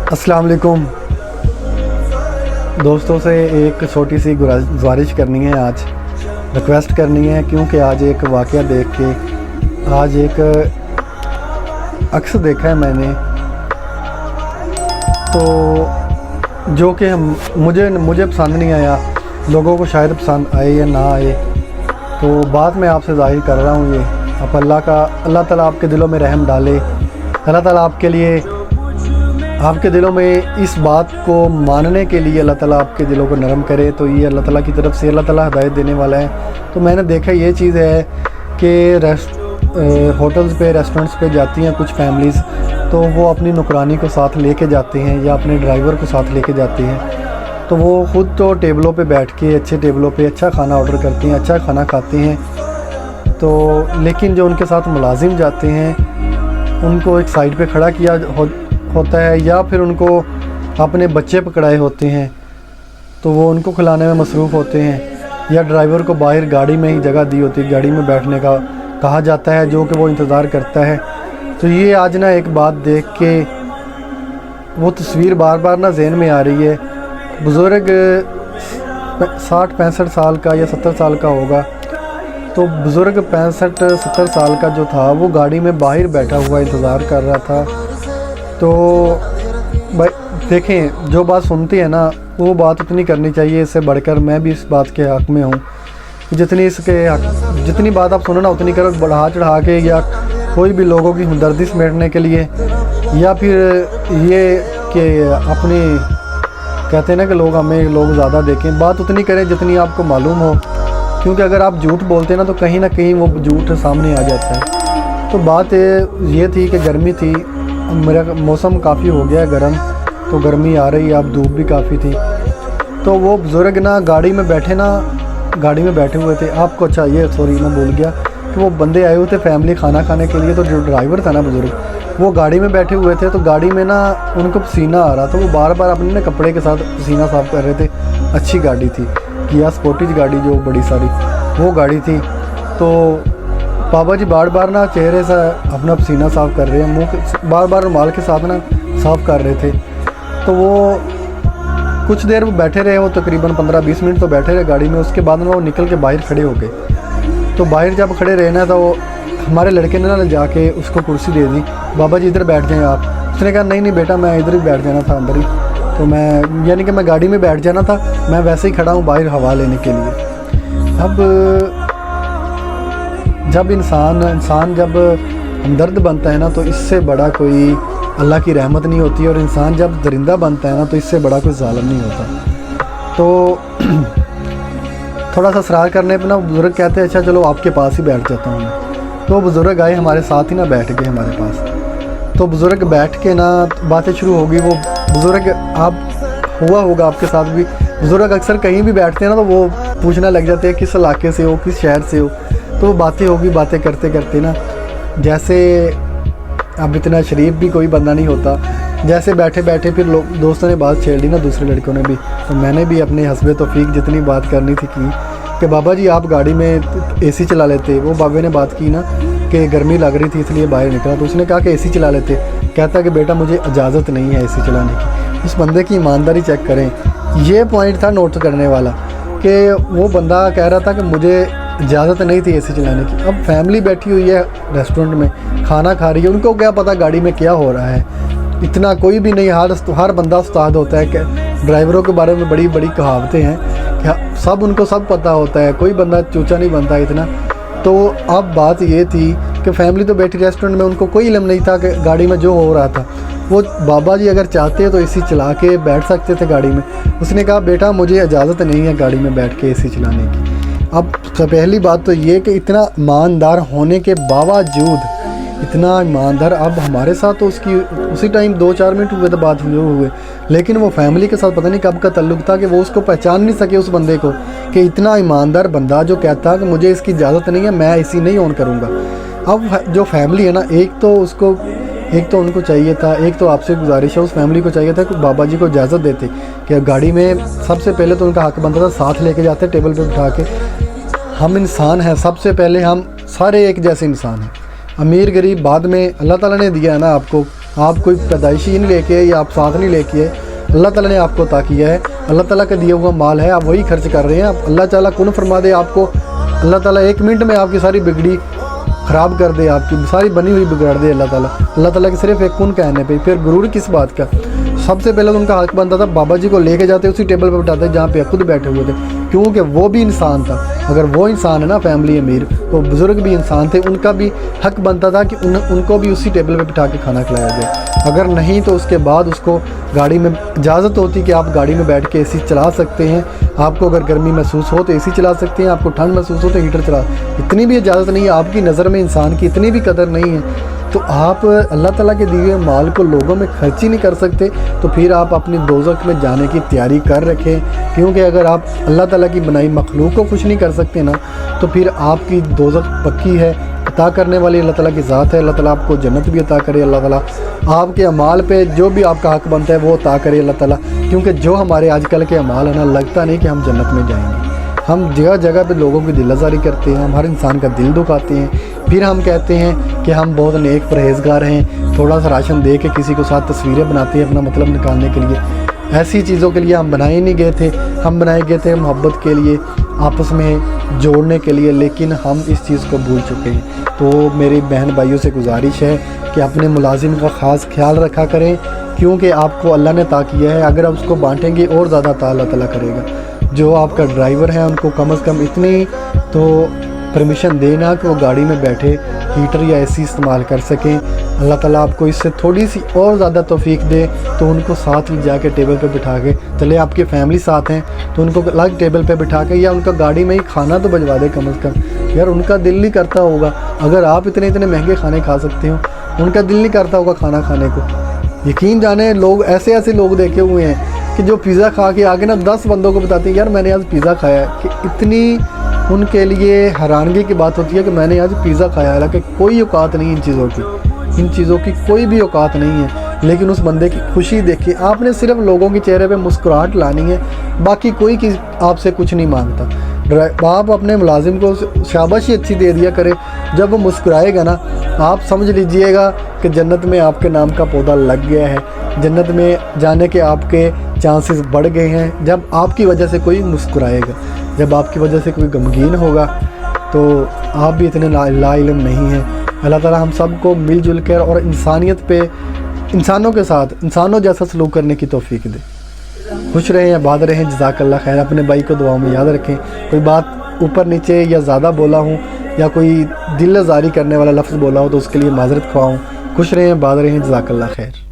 अस्सलाम वालेकुम दोस्तों से एक छोटी सी गुजारिश करनी है, आज रिक्वेस्ट करनी है, क्योंकि आज एक वाक़या देख के, आज एक अक्स देखा है मैंने, तो जो कि मुझे पसंद नहीं आया, लोगों को शायद पसंद आए या ना आए, तो बात मैं आपसे ज़ाहिर कर रहा हूँ। ये आप अल्लाह ताला आपके दिलों में रहम डाले, अल्लाह ताला आपके दिलों में इस बात को मानने के लिए अल्लाह ताला आपके दिलों को नरम करे। तो ये अल्लाह ताला की तरफ से अल्लाह ताला हिदायत देने वाला है। तो मैंने देखा ये चीज़ है कि होटल्स पे, रेस्टोरेंट्स पे जाती हैं कुछ फैमिलीज़, तो वो अपनी नौकरानी को साथ लेके जाते हैं या अपने ड्राइवर को साथ लेके जाते हैं। तो वो ख़ुद तो टेबलों पे बैठ के, अच्छे टेबलों पे अच्छा खाना ऑर्डर करते हैं, अच्छा खाना खाते हैं, तो लेकिन जो उनके साथ मुलाजिम जाते हैं उनको एक साइड पे खड़ा किया होता है, या फिर उनको अपने बच्चे पकड़ाए होते हैं तो वो उनको खिलाने में मसरूफ़ होते हैं, या ड्राइवर को बाहर गाड़ी में ही जगह दी होती है, गाड़ी में बैठने का कहा जाता है, जो कि वो इंतज़ार करता है। तो ये आज ना एक बात देख के वो तस्वीर बार बार ना ज़हन में आ रही है। बुज़ुर्ग 60-65 साल का या 70 साल का होगा, तो बुज़ुर्ग 65-70 साल का जो था वो गाड़ी में बाहर बैठा हुआ इंतज़ार कर रहा था। तो भाई देखें, जो बात सुनते हैं ना वो बात उतनी करनी चाहिए, इससे बढ़कर मैं भी इस बात के हक़ में हूँ। जितनी बात आप सुनो ना उतनी करो, बढ़ा चढ़ा के, या कोई भी लोगों की हमदर्दी समेटने के लिए, या फिर ये कि अपनी कहते हैं ना कि लोग ज़्यादा देखें, बात उतनी करें जितनी आपको मालूम हो, क्योंकि अगर आप झूठ बोलते हैं ना तो कहीं ना कहीं वो झूठ सामने आ जाता है। तो बात ये थी कि गर्मी थी, मेरा मौसम काफ़ी हो गया है गर्म, तो गर्मी आ रही है, अब धूप भी काफ़ी थी। तो वो बुज़ुर्ग ना गाड़ी में बैठे हुए थे। आपको अच्छा ये सॉरी मैं भूल गया कि वो बंदे आए हुए थे फैमिली खाना खाने के लिए, तो जो ड्राइवर था ना बुज़ुर्ग, वो गाड़ी में बैठे हुए थे। तो गाड़ी में ना उनको पसीना आ रहा था, वो बार बार अपने ना कपड़े के साथ पसीना साफ़ कर रहे थे। अच्छी गाड़ी थी, किया स्पोर्टेज गाड़ी जो बड़ी सारी वो गाड़ी थी। तो बाबा जी बार बार ना चेहरे से अपना पसीना साफ़ कर रहे हैं, मुँह बार बार रुमाल के साथ ना साफ़ कर रहे थे। तो वो कुछ देर वो बैठे रहे, वो तकरीबन 15-20 मिनट तो बैठे रहे गाड़ी में। उसके बाद में वो निकल के बाहर खड़े हो गए। तो बाहर जब खड़े रहे ना, तो हमारे लड़के ने ना जाके उसको कुर्सी दे दी, बाबा जी इधर बैठ जाएँ आप। उसने कहा नहीं बेटा, मैं इधर ही बैठ जाना था अंदर ही, तो मैं यानी कि मैं गाड़ी में बैठ जाना था, मैं वैसे ही खड़ा हूँ बाहर हवा लेने के लिए। अब जब इंसान जब हमदर्द बनता है ना, तो इससे बड़ा कोई अल्लाह की रहमत नहीं होती, और इंसान जब दरिंदा बनता है ना, तो इससे बड़ा कोई ज़ालिम नहीं होता। तो थोड़ा सा इसरार करने पे ना बुज़ुर्ग कहते हैं अच्छा चलो आपके पास ही बैठ जाता हूँ मैं। तो बुज़ुर्ग आए हमारे साथ ही ना, बैठ गए हमारे पास। तो बुज़ुर्ग बैठ के ना बातें शुरू हो गई। वो बुज़ुर्ग आप हुआ होगा आपके साथ भी, बुज़ुर्ग अक्सर कहीं भी बैठते हैं ना, तो वो पूछने लग जाते हैं किस इलाके से हो, किस शहर से हो। तो बातें होगी, बातें करते करते ना, जैसे अब इतना शरीफ भी कोई बंदा नहीं होता, जैसे बैठे बैठे फिर दोस्तों ने बात छेड़ ली ना, दूसरे लड़कों ने भी। तो मैंने भी अपने हस्बे तौफीक जितनी बात करनी थी की कि बाबा जी आप गाड़ी में एसी चला लेते। वो बाबे ने बात की ना कि गर्मी लग रही थी इसलिए बाहर निकला, तो उसने कहा कि एसी चला लेते। कहता कि बेटा मुझे इजाज़त नहीं है एसी चलाने की। उस बंदे की ईमानदारी चेक करें, ये पॉइंट था नोट करने वाला, कि वो बंदा कह रहा था कि मुझे इजाज़त नहीं थी एसी चलाने की। अब फैमिली बैठी हुई है रेस्टोरेंट में, खाना खा रही है, उनको क्या पता गाड़ी में क्या हो रहा है। इतना कोई भी नहीं, हर बंदा उस्ताद होता है कि ड्राइवरों के बारे में बड़ी बड़ी कहावतें हैं कि उनको सब पता होता है, कोई बंदा चूचा नहीं बनता इतना। तो अब बात ये थी कि फैमिली तो बैठी रेस्टोरेंट में, उनको कोई इल्म नहीं था कि गाड़ी में जो हो रहा था। वो बाबा जी अगर चाहते तो एसी चला के बैठ सकते थे गाड़ी में। उसने कहा बेटा मुझे इजाज़त नहीं है गाड़ी में बैठ के एसी चलाने की। अब पहली बात तो ये कि इतना ईमानदार होने के बावजूद, इतना ईमानदार, अब हमारे साथ तो उसकी उसी टाइम 2-4 मिनट हुए तो बात हुए, लेकिन वो फैमिली के साथ पता नहीं कब का ताल्लुक़ था कि वो उसको पहचान नहीं सके उस बंदे को, कि इतना ईमानदार बंदा जो कहता कि मुझे इसकी इजाज़त नहीं है, मैं एसी नहीं ऑन करूँगा। अब जो फैमिली है ना, एक तो उनको चाहिए था, एक तो आपसे गुजारिश है, उस फैमिली को चाहिए था कि बाबा जी को इजाज़त देते कि गाड़ी में सबसे पहले तो उनका हक़ बनता था, साथ लेके जाते टेबल पे बिठा के। हम इंसान हैं, सबसे पहले हम सारे एक जैसे इंसान हैं, अमीर गरीब बाद में। अल्लाह ताला ने दिया है ना आपको, آپ کوئی پیدائشی نہیں لے کے آئے یا آپ ساتھ نہیں لے کے آئے، اللہ تعالیٰ نے آپ کو عطا کیا ہے، اللہ تعالیٰ کا دیا ہوا مال ہے، آپ وہی خرچ کر رہے ہیں۔ آپ اللہ تعالیٰ کن فرما دے آپ کو، اللہ تعالیٰ 1 منٹ میں آپ کی ساری بگڑی خراب کر دے، آپ کی ساری بنی ہوئی بگاڑ دے اللہ تعالیٰ کے صرف ایک کن کہنے پہ، پھر غرور کس بات کا؟ سب سے پہلے تو ان کا حق بنتا تھا بابا جی کو لے کے جاتے اسی ٹیبل پہ بٹھاتے جہاں پہ خود بیٹھے ہوئے تھے، کیونکہ وہ بھی انسان تھا۔ اگر وہ انسان ہے نا فیملی امیر، تو بزرگ بھی انسان تھے، ان کا بھی حق بنتا تھا کہ ان کو بھی اسی ٹیبل پہ بٹھا کے کھانا کھلایا جائے۔ اگر نہیں تو اس کے بعد اس کو گاڑی میں اجازت ہوتی کہ آپ گاڑی میں بیٹھ کے اے سی چلا سکتے ہیں، آپ کو اگر گرمی محسوس ہو تو اے سی چلا سکتے ہیں، آپ کو ٹھنڈ محسوس ہو تو ہیٹر چلا، اتنی بھی اجازت نہیں ہے، آپ کی نظر میں انسان کی اتنی بھی قدر نہیں ہے، تو آپ اللہ تعالیٰ کے دیے مال کو لوگوں میں خرچ ہی نہیں کر سکتے، تو پھر آپ اپنی دوزخ میں جانے کی تیاری کر رکھیں، کیونکہ اگر آپ اللہ تعالیٰ کی بنائی مخلوق کو خوش نہیں کر سکتے نا، تو پھر آپ کی دوزخ پکی ہے۔ عطا کرنے والی اللہ تعالیٰ کی ذات ہے، اللہ تعالیٰ آپ کو جنت بھی عطا کرے، اللہ تعالیٰ آپ کے اعمال پہ جو بھی آپ کا حق بنتا ہے وہ عطا کرے اللہ تعالیٰ، کیونکہ جو ہمارے آج کل کے اعمال ہیں نا، لگتا نہیں کہ ہم جنت میں جائیں گے۔ ہم جگہ جگہ پہ لوگوں کی دل آزاری کرتے ہیں، ہم ہر انسان کا دل دکھاتے ہیں، پھر ہم کہتے ہیں کہ ہم بہت نیک پرہیزگار ہیں، تھوڑا سا راشن دے کے کسی کو ساتھ تصویریں بناتے ہیں اپنا مطلب نکالنے کے لیے۔ ایسی چیزوں کے لیے ہم بنائے نہیں گئے تھے، ہم بنائے گئے تھے محبت کے لیے، آپس میں جوڑنے کے لیے، لیکن ہم اس چیز کو بھول چکے ہیں۔ تو میری بہن بھائیوں سے گزارش ہے کہ اپنے ملازم کا خاص خیال رکھا کریں، کیونکہ آپ کو اللہ نے عطا کیا ہے، اگر آپ اس کو بانٹیں گے اور زیادہ عطا اللہ تعالیٰ کرے گا۔ جو آپ کا ڈرائیور ہے ان کو کم از کم اتنی تو پرمیشن دینا کہ وہ گاڑی میں بیٹھے ہیٹر یا اے سی استعمال کر سکیں، اللہ تعالیٰ آپ کو اس سے تھوڑی سی اور زیادہ توفیق دے، تو ان کو ساتھ لے جا کے ٹیبل پہ بٹھا کے، چلے آپ کے فیملی ساتھ ہیں تو ان کو الگ ٹیبل پہ بٹھا کے یا ان کا گاڑی میں ہی کھانا تو بھجوا دے کم از کم، یار ان کا دل نہیں کرتا ہوگا، اگر آپ اتنے مہنگے کھانے کھا سکتے ہو، ان کا دل نہیں کرتا ہوگا کھانا کھانے کو۔ یقین جانے لوگ ایسے لوگ دیکھے ہوئے ہیں کہ جو پیزا کھا کے آگے نا 10 بندوں کو بتاتے ہیں یار میں نے آج پیزا کھایا ہے، کہ اتنی ان کے لیے حیرانگی کی بات ہوتی ہے کہ میں نے آج پیزا کھایا ہے، حالانکہ کوئی اوقات نہیں ان چیزوں کی کوئی بھی اوقات نہیں ہے، لیکن اس بندے کی خوشی دیکھیے، آپ نے صرف لوگوں کے چہرے پہ مسکراہٹ لانی ہے، باقی کوئی آپ سے کچھ نہیں مانگتا۔ آپ اپنے ملازم کو شاباشی اچھی دے دیا کرے، جب وہ مسکرائے گا نا آپ سمجھ لیجئے گا کہ جنت میں آپ کے نام کا پودا لگ گیا ہے، جنت میں جانے کے آپ کے چانسز بڑھ گئے ہیں، جب آپ کی وجہ سے کوئی مسکرائے گا، جب آپ کی وجہ سے کوئی غمگین ہوگا تو آپ بھی اتنے لا علم نہیں ہیں۔ اللہ تعالیٰ ہم سب کو مل جل کر اور انسانیت پہ انسانوں کے ساتھ انسانوں جیسا سلوک کرنے کی توفیق دے۔ خوش رہیں آباد رہیں، جزاک اللہ خیر۔ اپنے بھائی کو دعاؤں میں یاد رکھیں، کوئی بات اوپر نیچے یا زیادہ بولا ہوں یا کوئی دل آزاری کرنے والا لفظ بولا ہو تو اس کے لیے معذرت خواہ ہوں۔ خوش رہیں آباد رہیں، جزاک اللہ خیر۔